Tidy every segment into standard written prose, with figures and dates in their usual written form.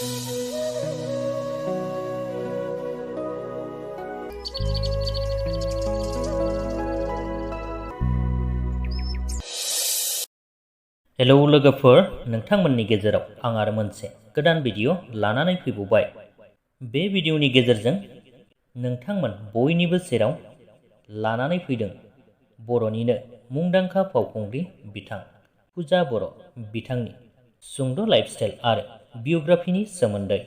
Hello लोगोफोर, नोंथांमोननि गेजेराव आं आरो मोनसे गोदान भिडिअ लानानै फैबावबाय। बे भिडिअनि गेजेरजों नोंथांमोन बयनिबो सेराव लानानै फैदों बर'निनो मुंदांखा फावखुंग्रि बिथां पुजा बर' बिथांनि सुंद' लाइफस्टाइल आरो बियोग्राफिनि सोमोन्दै।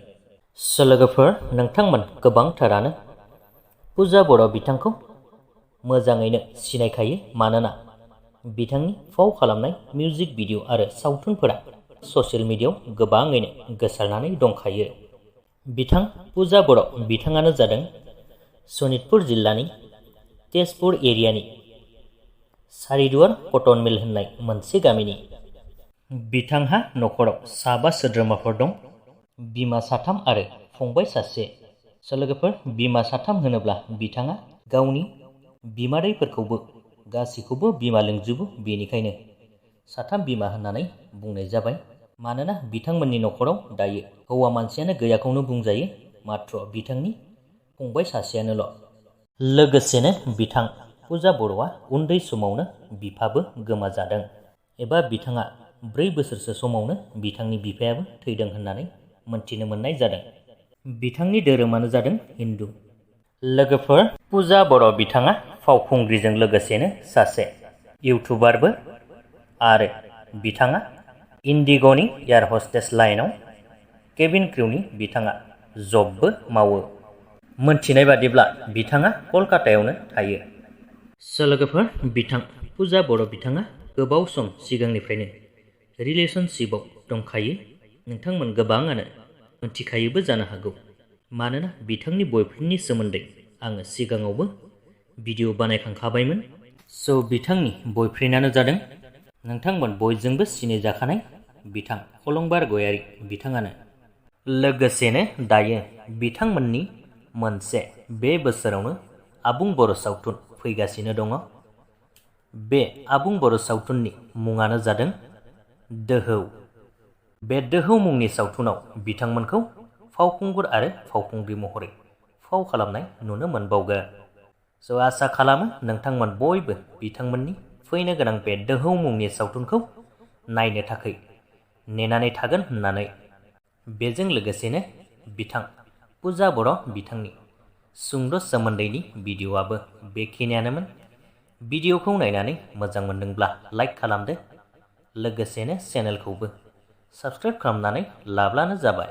लोगोफोर, नोंथांमोन गोबांथारानो पुजा बर' बिथांखौ मोजाङैनो सिनायखायो, मानोना बिथांनि फाव खालामनाय मिउजिक भिडिअ आरो सावथुनफोरा ससियेल मिडियायाव गोबाङैनो गोसारनानै दंखायो। बिथां पुजा बर' बिथाङानो जादों सनितपुर जिल्लानि तेजपुर एरियानि सारिदुवार कटन मिल होननाय मोनसे गामिनि। बिथांहा न'खराव 7 सोद्रोमाफोर दं, बिमा 3 आरो फंबाय 1। लोगोफोर, बिमा 3 होनोब्ला बिथाङा गावनि बिमादैफोरखौबो गासैखौबो बिमा लिंजोबो, बेनिखायनो 3 बिमा होननानै बुंनाय जाबाय। मानोना बिथांमोननि न'खराव दायो हौवा मानसियानो गैयाखौनो बुंजायो, मात्र बिथांनि फंबाय 1ल'। लोगोसेनो बिथां पुजा बर'आ उन्दै समावनो बिफाबो गोमाजादों, एबा बिथाङा 4 बोसोरसो समावनो बिथांनि बिफायाबो थैदों होननानै मोनथिनो मोननाय जादों। बिथांनि धोरोमानो जादों हिन्दु। लोगोफोर, पुजा बर' बिथाङा फावखुंग्रिजों लोगोसेनो सासे इउटुबारबो, आरो बिथाङा इन्डिग'नि एयार हस्टेस लाइनाव केबिन क्रिउनि बिथाङा जबबो मावो। मोनथिनाय बादिब्ला बिथाङा कलकातायावनो थायो। लोगोफोर, बिथां पुजा बर' बिथाङा गोबाव सम सिगांनिफ्रायनो रिलेशनशिपआव दंखायो। नोंथांमोन गोबाङानो मिथिखायोबो जानो हागौ, मानोना बिथांनि बयफ्रेन्डनि सोमोन्दै आङो सिगाङावबो भिडिअ बानायखांखाबायमोन। बिथांनि बयफ्रेन्डआनो जादों नोंथांमोन बयजोंबो सिनायजाखानाय बिथां अलंबार गयारि बिथाङानो। लोगोसेनो दायो बिथांमोननि मोनसे बे बोसोरावनो आबुं बर' सावथुन फैगासिनो दङ। बे आबुं बर' सावथुननि मुङानो जादों दोहौ। बे दोहौ मुंनि सावथुनाव बिथांमोनखौ फावखुंगुर आरो फावखुंग्रि महरै फाव खालामनाय नुनो मोनबावगोन। आसा खालामो नोंथांमोन बयबो बिथांमोननि फैनो गोनां बे दोहौ मुंनि सावथुनखौ नायनो थाखाय नेनानै थागोन होननानै। बेजों लोगोसेनो बिथां पुजा बर' बिथांनि सुंद' सोमोन्दैनि भिडिअआबो बेखिनियानोमोन। भिडिअखौ नायनानै मोजां मोनदोंब्ला लाइक खालामदो, लोगोसेनो चेनेलखौबो साबस्क्राइब खालामनानै लाब्लानो जाबाय।